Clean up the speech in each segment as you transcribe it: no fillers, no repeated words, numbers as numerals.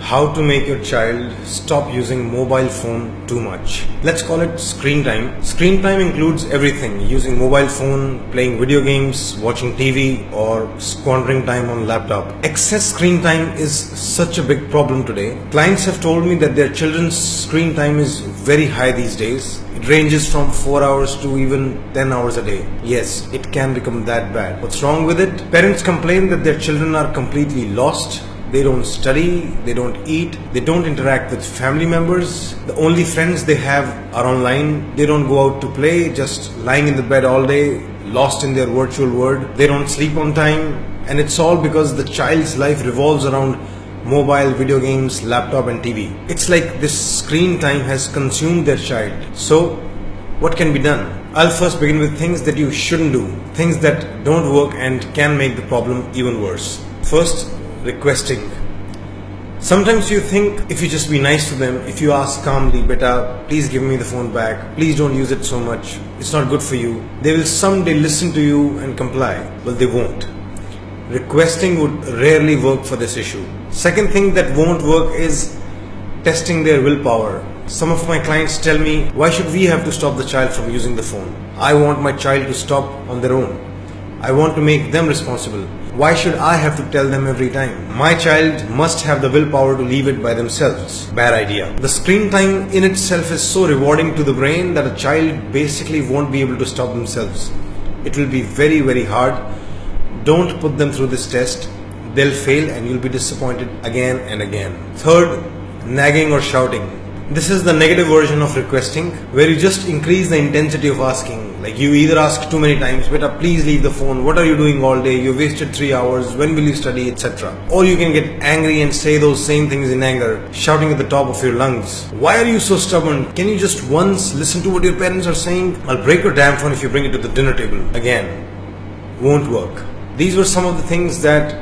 how to make your child stop using mobile phone too much. Let's call it screen time. Screen time includes everything: using mobile phone, playing video games, watching TV, or squandering time on laptop. Excess screen time is such a big problem today. Clients have told me that their children's screen time is very high these days. It ranges from 4 hours to even 10 hours a day. Yes, it can become that bad. What's wrong with it? Parents complain that their children are completely lost. They don't study, they don't eat, they don't interact with family members. The only friends they have are online. They don't go out to play, just lying in the bed all day, lost in their virtual world. They don't sleep on time. And it's all because the child's life revolves around mobile, video games, laptop and TV. It's like this screen time has consumed their child. So, what can be done? I'll first begin with things that you shouldn't do, things that don't work and can make the problem even worse. First, requesting. Sometimes you think if you just be nice to them, if you ask calmly, "Beta, please give me the phone back, please don't use it so much, it's not good for you," they will someday listen to you and comply. Well, they won't. Requesting would rarely work for this issue. Second thing that won't work is testing their willpower. Some of my clients tell me, "Why should we have to stop the child from using the phone? I want my child to stop on their own. I want to make them responsible. Why should I have to tell them every time? My child must have the willpower to leave it by themselves." Bad idea. The screen time in itself is so rewarding to the brain that a child basically won't be able to stop themselves. It will be very, very hard. Don't put them through this test. They'll fail and you'll be disappointed again and again. Third, nagging or shouting. This is the negative version of requesting, where you just increase the intensity of asking. Like you either ask too many times, "Beta, please leave the phone. What are you doing all day? You wasted 3 hours. When will you study?" etc. Or you can get angry and say those same things in anger, shouting at the top of your lungs. "Why are you so stubborn? Can you just once listen to what your parents are saying? I'll break your damn phone if you bring it to the dinner table." Again, won't work. These were some of the things that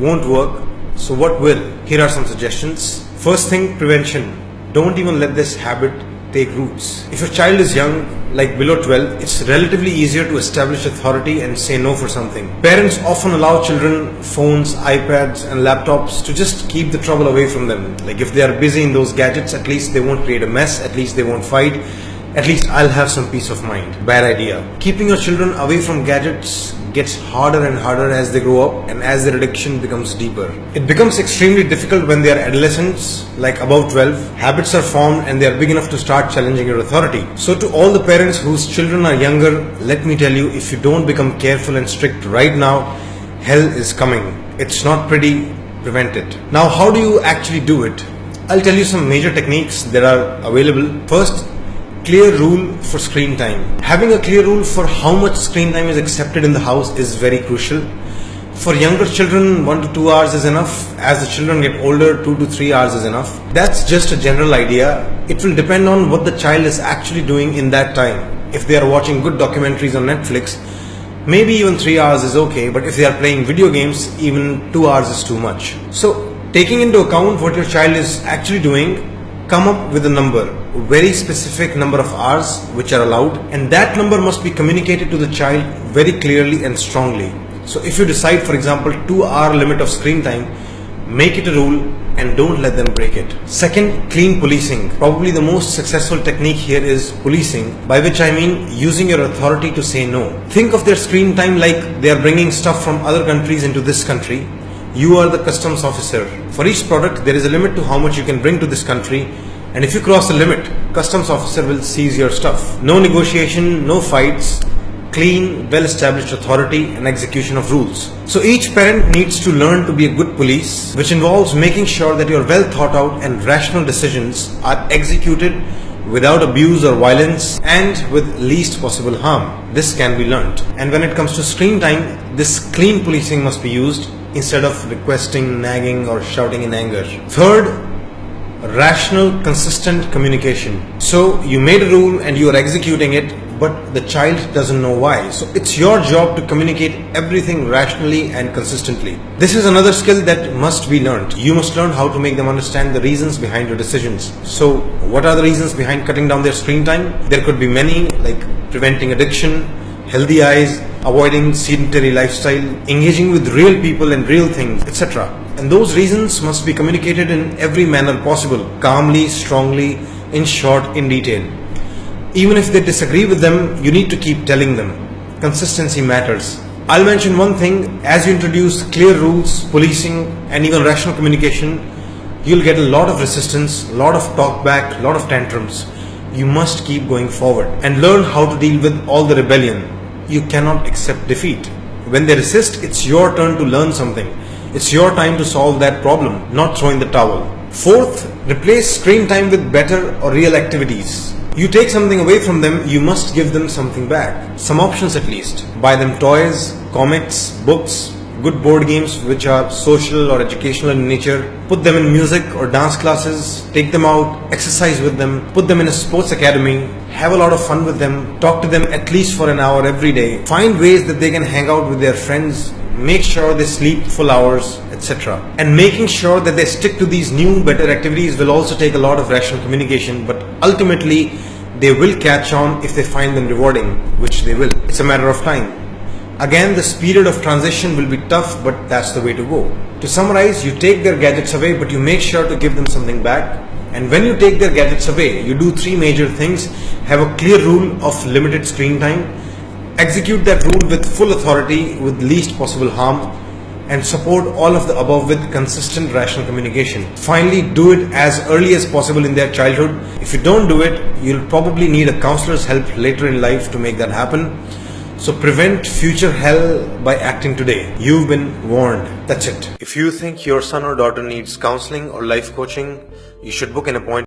won't work. So what will? Here are some suggestions. First thing, prevention. Don't even let this habit take roots. If your child is young, like below 12, it's relatively easier to establish authority and say no for something. Parents often allow children phones, iPads and laptops to just keep the trouble away from them. Like if they are busy in those gadgets, at least they won't create a mess, at least they won't fight, at least I'll have some peace of mind. Bad idea. Keeping your children away from gadgets gets harder and harder as they grow up and as their addiction becomes deeper. It becomes extremely difficult when they are adolescents, like above 12. Habits are formed and they are big enough to start challenging your authority. So to all the parents whose children are younger, let me tell you, if you don't become careful and strict right now, hell is coming. It's not pretty. Prevent it. Now, how do you actually do it? I'll tell you some major techniques that are available. First, clear rule for screen time. Having a clear rule for how much screen time is accepted in the house is very crucial. For younger children, 1 to 2 hours is enough. As the children get older, 2 to 3 hours is enough. That's just a general idea. It will depend on what the child is actually doing in that time. If they are watching good documentaries on Netflix, maybe even 3 hours is okay, but if they are playing video games, even 2 hours is too much. So, taking into account what your child is actually doing, come up with a number, a very specific number of hours which are allowed, and that number must be communicated to the child very clearly and strongly. So if you decide, for example, 2-hour limit of screen time, make it a rule and don't let them break it. Second, clean policing. Probably the most successful technique here is policing, by which I mean using your authority to say no. Think of their screen time like they are bringing stuff from other countries into this country. You are the customs officer. For each product, there is a limit to how much you can bring to this country, and if you cross the limit, customs officer will seize your stuff. No negotiation, no fights, clean, well-established authority and execution of rules. So each parent needs to learn to be a good police, which involves making sure that your well thought out and rational decisions are executed without abuse or violence and with least possible harm. This can be learnt. And when it comes to screen time, this clean policing must be used instead of requesting, nagging or shouting in anger. Third, rational, consistent communication. So you made a rule and you are executing it, but the child doesn't know why. So it's your job to communicate everything rationally and consistently. This is another skill that must be learned. You must learn how to make them understand the reasons behind your decisions. So what are the reasons behind cutting down their screen time? There could be many, like preventing addiction, healthy eyes, avoiding sedentary lifestyle, engaging with real people and real things, etc. And those reasons must be communicated in every manner possible, calmly, strongly, in short, in detail. Even if they disagree with them, you need to keep telling them. Consistency matters. I'll mention one thing: as you introduce clear rules, policing, and even rational communication, you'll get a lot of resistance, a lot of talk back, a lot of tantrums. You must keep going forward and learn how to deal with all the rebellion. You cannot accept defeat. When they resist, it's your turn to learn something. It's your time to solve that problem, not throw in the towel. Fourth, replace screen time with better or real activities. You take something away from them, you must give them something back. Some options at least. Buy them toys, comics, books, good board games which are social or educational in nature. Put them in music or dance classes. Take them out, exercise with them. Put them in a sports academy. Have a lot of fun with them. Talk to them at least for an hour every day. Find ways that they can hang out with their friends. Make sure they sleep full hours, etc. And making sure that they stick to these new, better activities will also take a lot of rational communication, but ultimately they will catch on if they find them rewarding, which they will. It's a matter of time. Again, this period of transition will be tough, but that's the way to go. To summarize, you take their gadgets away, but you make sure to give them something back. And when you take their gadgets away, you do three major things. Have a clear rule of limited screen time. Execute that rule with full authority with least possible harm, and support all of the above with consistent rational communication. Finally, do it as early as possible in their childhood. If you don't do it, you'll probably need a counselor's help later in life to make that happen. So prevent future hell by acting today. You've been warned. That's it. If you think your son or daughter needs counseling or life coaching, you should book an appointment.